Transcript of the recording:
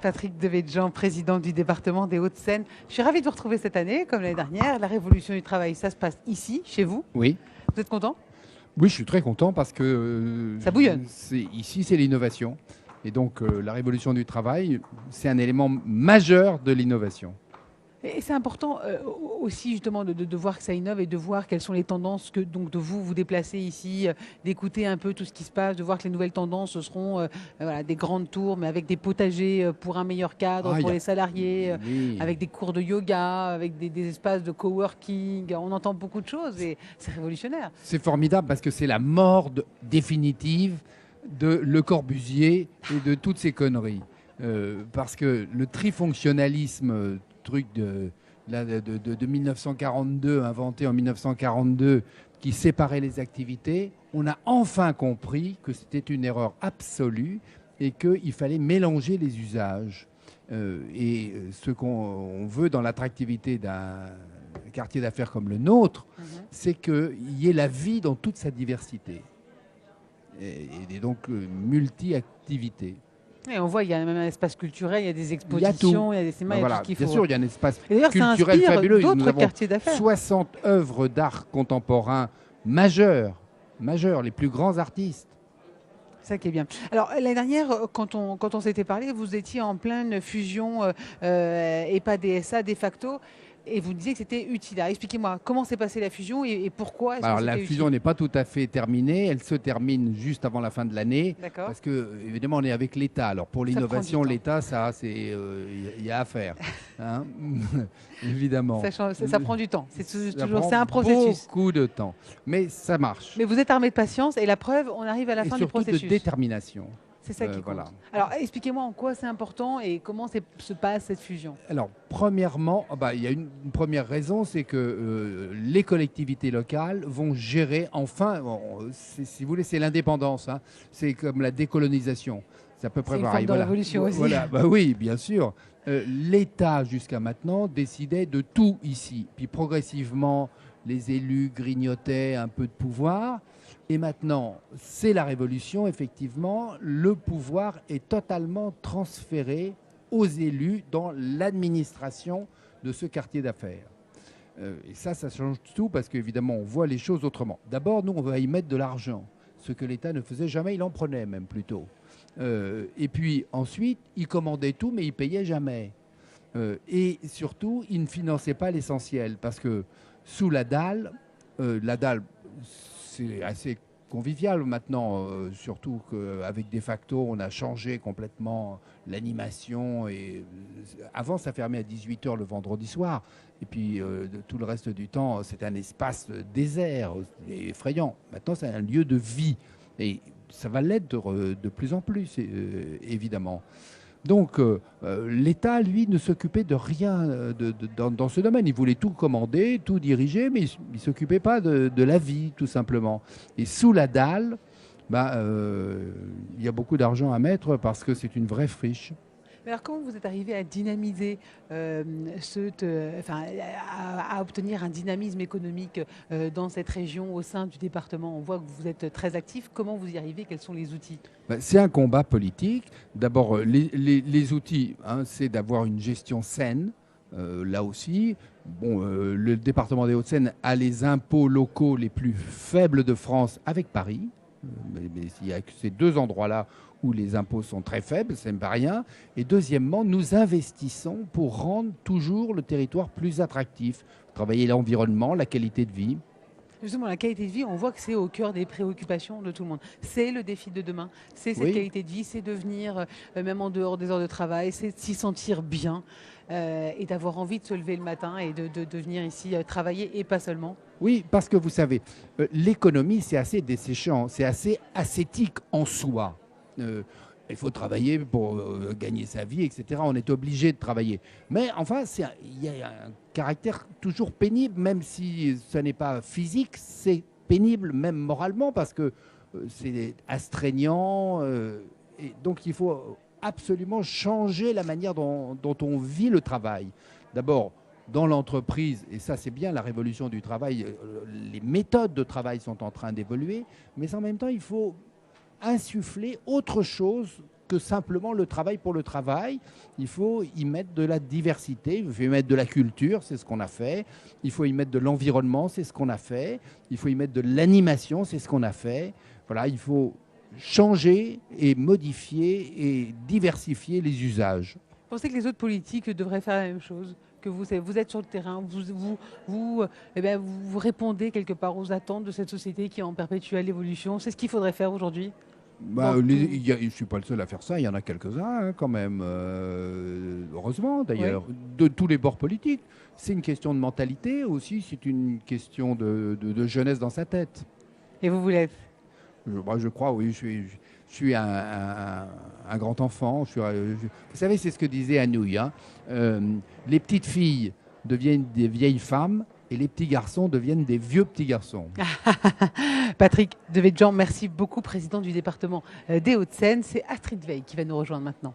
Patrick Devedjian, président du département des Hauts-de-Seine. Je suis ravie de vous retrouver cette année, comme l'année dernière. La révolution du travail, ça se passe ici, chez vous. Oui. Vous êtes content? Oui, je suis très content parce que Ça bouillonne. ici, c'est l'innovation. Et donc, la révolution du travail, c'est un élément majeur de l'innovation. Et c'est important aussi justement de voir que ça innove et de voir quelles sont les tendances que donc de vous déplacez ici, d'écouter un peu tout ce qui se passe, de voir que les nouvelles tendances ce seront voilà, des grandes tours, mais avec des potagers pour un meilleur cadre pour les salariés, Oui. avec des cours de yoga, avec des espaces de coworking. On entend beaucoup de choses et c'est révolutionnaire. C'est formidable parce que c'est la mort définitive de Le Corbusier et de toutes ces conneries. Parce que le trifonctionnalisme, truc de 1942, inventé en 1942, qui séparait les activités, on a enfin compris que c'était une erreur absolue et qu'il fallait mélanger les usages. Et ce qu'on veut dans l'attractivité d'un quartier d'affaires comme le nôtre, c'est qu'il y ait la vie dans toute sa diversité. Et donc multi-activité. Et on voit, il y a même un espace culturel, il y a des Il y a tout. expositions, il y a des cinémas, il y a tout Voilà. ce qu'il faut. Bien sûr, il y a un espace Et d'ailleurs, ça culturel inspire fabuleux. Nous d'autres avons quartiers d'affaires. 60 œuvres d'art contemporain majeures, les plus grands artistes. C'est ça qui est bien. Alors, l'année dernière, quand on s'était parlé, vous étiez en pleine fusion EPA-DSA de facto, et vous disiez que c'était utile. Alors, expliquez-moi, comment s'est passée la fusion et pourquoi est-ce que Alors, c'était la utile? fusion n'est pas tout à fait terminée. Elle se termine juste avant la fin de l'année. D'accord. Parce que, évidemment, on est avec l'État. Alors, pour l'innovation, l'État, ça, c'est, il y a à faire. Hein. Évidemment. Ça prend du temps. C'est un prend processus. Beaucoup de temps. Mais ça marche. Mais vous êtes armé de patience et la preuve, on arrive à la fin du surtout processus. de détermination. C'est ça qui compte. Voilà. Alors, expliquez-moi en quoi c'est important et comment se passe cette fusion. Alors, premièrement, il y a une première raison, c'est que les collectivités locales vont gérer, enfin, si vous voulez, c'est l'indépendance. Hein. C'est comme la décolonisation. C'est à peu près pareil. C'est une forme de révolution aussi. Voilà. Oui, bien sûr. L'État, jusqu'à maintenant, décidait de tout ici. Puis progressivement, les élus grignotaient un peu de pouvoir. Et maintenant, c'est la révolution, effectivement. Le pouvoir est totalement transféré aux élus dans l'administration de ce quartier d'affaires. Et ça change tout parce qu'évidemment, on voit les choses autrement. D'abord, nous, on va y mettre de l'argent. Ce que l'État ne faisait jamais, il en prenait même plutôt. Et puis ensuite, il commandait tout, mais il payait jamais. Et surtout, il ne finançait pas l'essentiel parce que sous la dalle, c'est assez convivial maintenant, surtout qu'avec De facto, on a changé complètement l'animation. Et avant, ça fermait à 18 h le vendredi soir. Et puis, tout le reste du temps, c'était un espace désert et effrayant. Maintenant, c'est un lieu de vie. Et ça va l'être de plus en plus, évidemment. Donc, l'État, lui, ne s'occupait de rien dans ce domaine. Il voulait tout commander, tout diriger, mais il ne s'occupait pas de la vie, tout simplement. Et sous la dalle, il y a beaucoup d'argent à mettre parce que c'est une vraie friche. Mais alors, comment vous êtes arrivé à dynamiser, à obtenir un dynamisme économique dans cette région, au sein du département? On voit que vous êtes très actif. Comment vous y arrivez? Quels sont les outils? C'est un combat politique. D'abord, les outils, hein, c'est d'avoir une gestion saine. Là aussi, le département des Hauts-de-Seine a les impôts locaux les plus faibles de France avec Paris. Mais il y a que ces deux endroits-là où les impôts sont très faibles, ce n'est pas rien. Et deuxièmement, nous investissons pour rendre toujours le territoire plus attractif, travailler l'environnement, la qualité de vie. Justement, la qualité de vie, on voit que c'est au cœur des préoccupations de tout le monde. C'est le défi de demain, c'est cette qualité de vie, c'est de venir, même en dehors des heures de travail, c'est de s'y sentir bien et d'avoir envie de se lever le matin et de venir ici travailler et pas seulement. Oui, parce que vous savez, l'économie, c'est assez desséchant, c'est assez ascétique en soi. Il faut travailler pour gagner sa vie, etc. On est obligé de travailler. Mais enfin, il y a un caractère toujours pénible, même si ce n'est pas physique, c'est pénible même moralement parce que c'est astreignant. Et donc il faut absolument changer la manière dont on vit le travail. D'abord, dans l'entreprise, et ça c'est bien la révolution du travail, les méthodes de travail sont en train d'évoluer, mais en même temps il faut insuffler autre chose que simplement le travail pour le travail. Il faut y mettre de la diversité, il faut y mettre de la culture, c'est ce qu'on a fait. Il faut y mettre de l'environnement, c'est ce qu'on a fait. Il faut y mettre de l'animation, c'est ce qu'on a fait. Voilà, il faut changer et modifier et diversifier les usages. Vous pensez que les autres politiques devraient faire la même chose? Que vous êtes sur le terrain, vous répondez quelque part aux attentes de cette société qui est en perpétuelle évolution. C'est ce qu'il faudrait faire aujourd'hui? Je ne suis pas le seul à faire ça, il y en a quelques-uns quand même, heureusement d'ailleurs, de tous les bords politiques. C'est une question de mentalité aussi, c'est une question de jeunesse dans sa tête. Et vous l'êtes? Je crois, oui, je suis un grand enfant. Vous savez, c'est ce que disait Anouilh. Hein. Les petites filles deviennent des vieilles femmes et les petits garçons deviennent des vieux petits garçons. Patrick Devedjian, merci beaucoup, président du département des Hauts-de-Seine. C'est Astrid Veil qui va nous rejoindre maintenant.